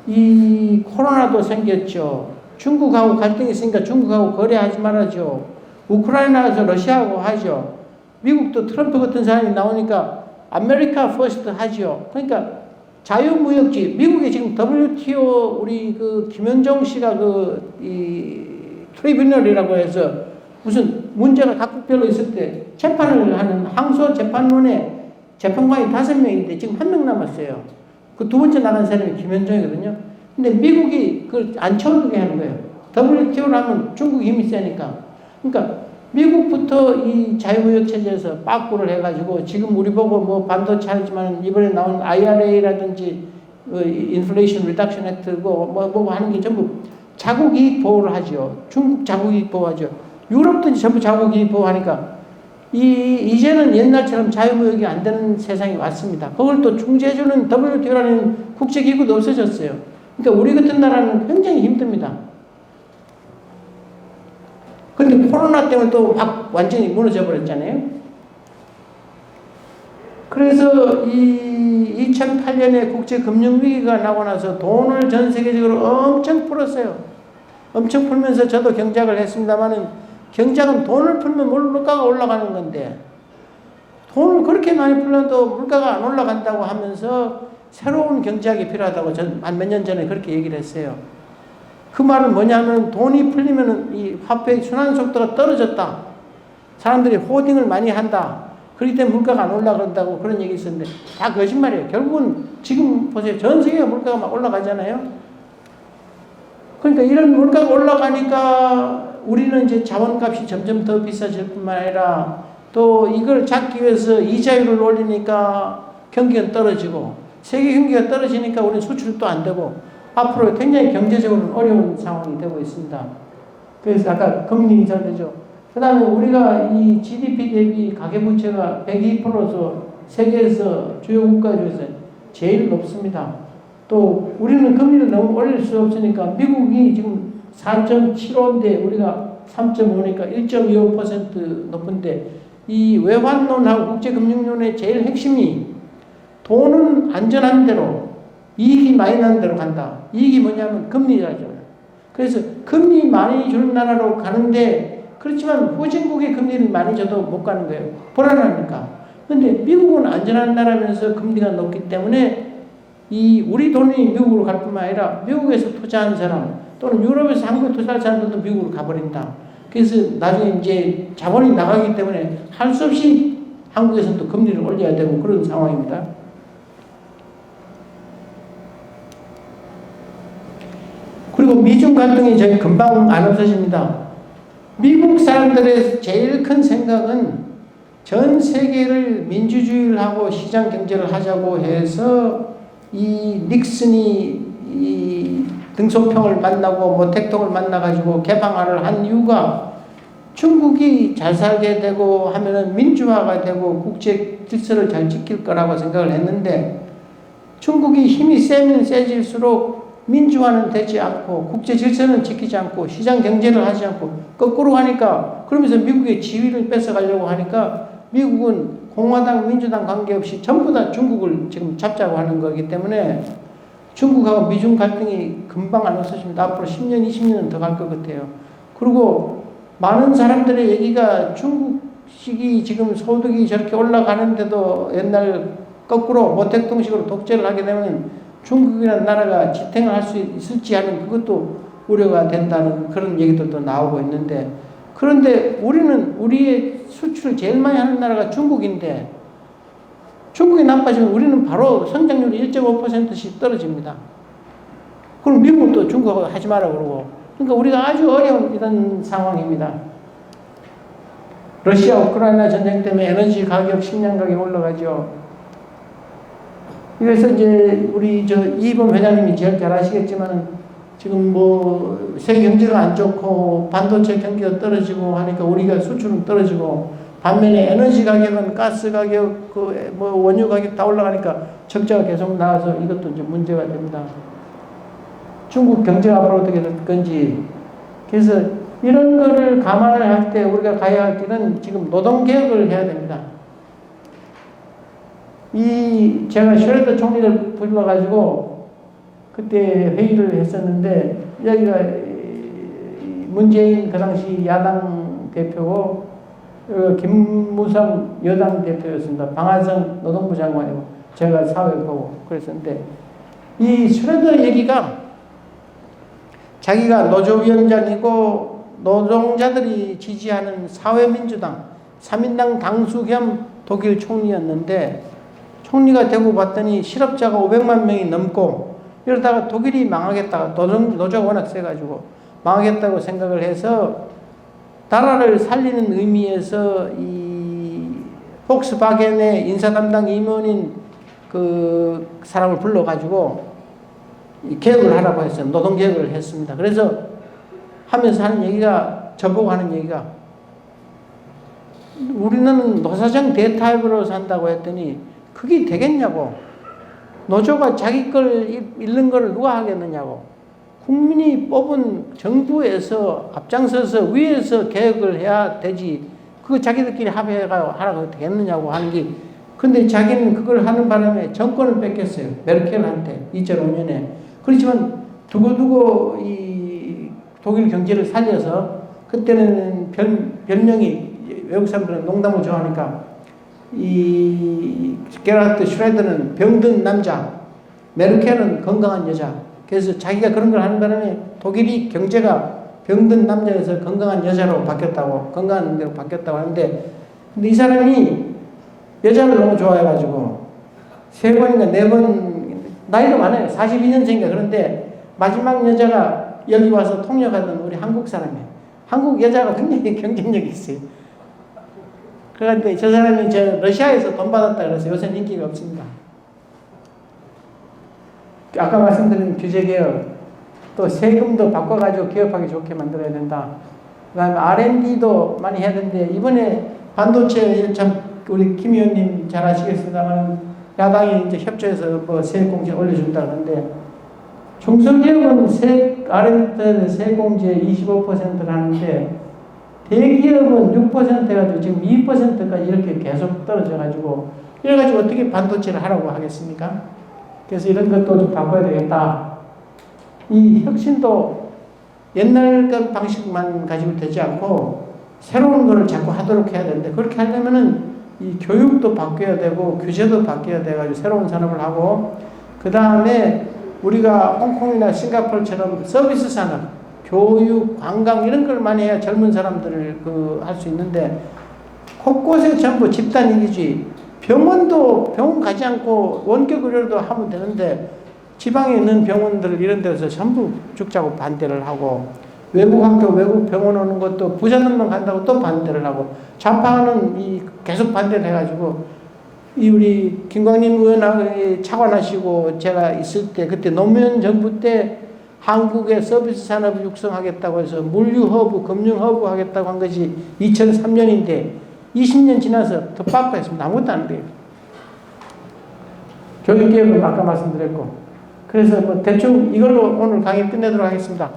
이 코로나도 생겼죠. 중국하고 갈등이 있으니까 중국하고 거래하지 말아죠. 우크라이나에서 러시아하고 하죠. 미국도 트럼프 같은 사람이 나오니까 아메리카 퍼스트 하죠. 그러니까 자유무역지 미국이 지금 WTO 우리 그 김현종 씨가 이 트리뷰널이라고 해서 무슨 문제가 각국별로 있을 때 재판을 하는 항소 재판원에 재판관이 5명인데 지금 1명 남았어요. 그 두 번째 나간 사람이 김현종이거든요. 근데 미국이 그걸 안 쳐오게 하는 거예요. WTO를 하면 중국이 힘이 세니까. 그러니까 미국부터 이 자유무역 체제에서 빠꾸를 해가지고 지금 우리 보고 뭐 반도체 하지만 이번에 나온 IRA라든지 인플레이션 리덕션 액트고 뭐 하는 게 전부 자국 이익 보호를 하죠. 중국 자국 이익 보호하죠. 유럽도 전부 자국 이익 보호하니까 이제는 옛날처럼 자유무역이 안 되는 세상이 왔습니다. 그걸 또 중재해주는 WTO라는 국제기구도 없어졌어요. 그러니까 우리 같은 나라는 굉장히 힘듭니다. 그런데 코로나 때문에 또 막 완전히 무너져 버렸잖아요. 그래서 이 2008년에 국제금융위기가 나고 나서 돈을 전 세계적으로 엄청 풀었어요. 엄청 풀면서 저도 경제학을 했습니다만은 경제학은 돈을 풀면 물가가 올라가는 건데 돈을 그렇게 많이 풀려도 물가가 안 올라간다고 하면서 새로운 경제학이 필요하다고 전 한 몇 년 전에 그렇게 얘기를 했어요. 그 말은 뭐냐면 돈이 풀리면 이 화폐의 순환 속도가 떨어졌다. 사람들이 호딩을 많이 한다. 그렇기 때문에 물가가 안 올라간다고 그런 얘기 있었는데 다 거짓말이에요. 결국은 지금 보세요. 전 세계가 물가가 막 올라가잖아요. 그러니까 이런 물가가 올라가니까 우리는 이제 자원값이 점점 더 비싸질 뿐만 아니라 또 이걸 잡기 위해서 이자율을 올리니까 경기가 떨어지고 세계 경기가 떨어지니까 우리는 수출도 안 되고 앞으로 굉장히 경제적으로 어려운 상황이 되고 있습니다. 그래서 아까 금리 잘 되죠. 그 다음에 우리가 이 GDP 대비 가계부채가 102%로 세계에서 주요 국가 중에서 제일 높습니다. 또 우리는 금리를 너무 올릴 수 없으니까 미국이 지금 4.75인데 우리가 3.5니까 1.25% 높은데 이 외환론하고 국제금융론의 제일 핵심이 돈은 안전한 대로 이익이 많이 나는 대로 간다. 이익이 뭐냐면 금리라죠. 그래서 금리 많이 주는 나라로 가는데, 그렇지만 후진국의 금리를 많이 줘도 못 가는 거예요. 불안하니까. 근데 미국은 안전한 나라면서 금리가 높기 때문에 우리 돈이 미국으로 갈 뿐만 아니라 미국에서 투자한 사람 또는 유럽에서 한국에 투자할 사람들도 미국으로 가버린다. 그래서 나중에 이제 자본이 나가기 때문에 할 수 없이 한국에서 또 금리를 올려야 되고 그런 상황입니다. 그리고 미중 갈등이 저희 금방 안 없어집니다. 미국 사람들의 제일 큰 생각은 전 세계를 민주주의를 하고 시장 경제를 하자고 해서 이 닉슨이 이 등소평을 만나고 모택동을 만나가지고 개방화를 한 이유가 중국이 잘 살게 되고 하면은 민주화가 되고 국제 질서를 잘 지킬 거라고 생각을 했는데, 중국이 힘이 세면 세질수록 민주화는 되지 않고 국제 질서는 지키지 않고 시장 경제를 하지 않고 거꾸로 하니까, 그러면서 미국의 지위를 뺏어가려고 하니까 미국은 공화당 민주당 관계없이 전부 다 중국을 지금 잡자고 하는 거기 때문에 중국하고 미중 갈등이 금방 안 없어집니다. 앞으로 10년 20년은 더 갈 것 같아요. 그리고 많은 사람들의 얘기가 중국식이 지금 소득이 저렇게 올라가는데도 옛날 거꾸로 모택동식으로 독재를 하게 되면 중국이라는 나라가 지탱을 할 수 있을지 하는 그것도 우려가 된다는 그런 얘기들도 나오고 있는데, 그런데 우리는 우리의 수출을 제일 많이 하는 나라가 중국인데 중국이 나빠지면 우리는 바로 성장률이 1.5%씩 떨어집니다. 그럼 미국은 또 중국하고 하지 마라 그러고, 그러니까 우리가 아주 어려운 이런 상황입니다. 러시아 우크라이나 전쟁 때문에 에너지 가격, 식량 가격이 올라가죠. 그래서 이제 우리 이범 회장님이 제일 잘 아시겠지만 지금 뭐 세계 경제가 안 좋고 반도체 경기가 떨어지고 하니까 우리가 수출은 떨어지고, 반면에 에너지 가격은 가스 가격, 뭐 원유 가격 다 올라가니까 적자가 계속 나와서 이것도 이제 문제가 됩니다. 중국 경제가 앞으로 어떻게 될 건지. 그래서 이런 거를 감안을 할 때 우리가 가야 할 길은 지금 노동개혁을 해야 됩니다. 제가 슈레더 총리를 불러가지고 그때 회의를 했었는데, 여기가 문재인 그 당시 야당 대표고 김무성 여당 대표였습니다. 방한성 노동부 장관이고 제가 사회부고 그랬었는데, 이 슈레더 얘기가 자기가 노조위원장이고 노동자들이 지지하는 사회민주당 3인당 당수 겸 독일 총리였는데, 총리가 되고 봤더니 실업자가 500만 명이 넘고, 이러다가 독일이 망하겠다, 노조가 워낙 세가지고 망하겠다고 생각을 해서 나라를 살리는 의미에서 이 폭스바겐의 인사 담당 임원인 그 사람을 불러가지고 개혁을 하라고 했어요. 노동 개혁을 했습니다. 그래서 하면서 하는 얘기가, 저보고 하는 얘기가, 우리는 노사정 대타협으로 산다고 했더니 그게 되겠냐고. 노조가 자기 걸 잃는 걸 누가 하겠느냐고. 국민이 뽑은 정부에서 앞장서서 위에서 개혁을 해야 되지, 그거 자기들끼리 합의해가 하라고 되겠느냐고 하는 게, 근데 자기는 그걸 하는 바람에 정권을 뺏겼어요. 메르켈한테 2005년에. 그렇지만 두고두고 이 독일 경제를 살려서, 그때는 별명이, 외국 사람들은 농담을 좋아하니까, 이 게라트 슈레더는 병든 남자, 메르켈은 건강한 여자. 그래서 자기가 그런 걸 하는 바람에 독일이 경제가 병든 남자에서 건강한 여자로 바뀌었다고, 건강한 데로 바뀌었다고 하는데, 근데 이 사람이 여자를 너무 좋아해가지고 3번인가 4번, 나이도 많아요. 42년생인가. 그런데 마지막 여자가 여기 와서 통역하던 우리 한국 사람이에요. 한국 여자가 굉장히 경쟁력이 있어요. 그런데 저 사람이 러시아에서 돈 받았다 그래서 요새는 인기가 없습니다. 아까 말씀드린 규제개혁, 또 세금도 바꿔가지고 기업하기 좋게 만들어야 된다. 그 다음에 R&D도 많이 해야 되는데, 이번에 반도체 참 우리 김 의원님 잘 아시겠습니다만 야당이 이제 협조해서 뭐 세액공제 올려준다 그러는데, 중소기업은 R&D 세액공제 25%를 하는데 대기업은 6% 해가지고 지금 2%까지 이렇게 계속 떨어져가지고, 이래가지고 어떻게 반도체를 하라고 하겠습니까? 그래서 이런 것도 좀 바꿔야 되겠다. 이 혁신도 옛날 그 방식만 가지고 되지 않고 새로운 거를 자꾸 하도록 해야 되는데, 그렇게 하려면은 이 교육도 바뀌어야 되고 규제도 바뀌어야 돼가지고 새로운 산업을 하고, 그 다음에 우리가 홍콩이나 싱가포르처럼 서비스 산업, 교육, 관광 이런 걸 많이 해야 젊은 사람들을 할 수 있는데, 곳곳에 전부 집단 이기주의. 병원도 병원 가지 않고 원격 의료도 하면 되는데, 지방에 있는 병원들 이런 데서 전부 죽자고 반대를 하고, 외국 학교, 외국 병원 오는 것도 부산만 간다고 또 반대를 하고, 좌파는 계속 반대를 해가지고, 우리 김광림 의원하고 차관하시고 제가 있을 때, 그때 노무현 정부 때 한국의 서비스 산업을 육성하겠다고 해서 물류 허브, 금융 허브 하겠다고 한 것이 2003년인데 20년 지나서 더 빠빠했습니다. 아무것도 안 돼요. 교육개혁은 아까 말씀드렸고. 그래서 뭐 대충 이걸로 오늘 강의 끝내도록 하겠습니다.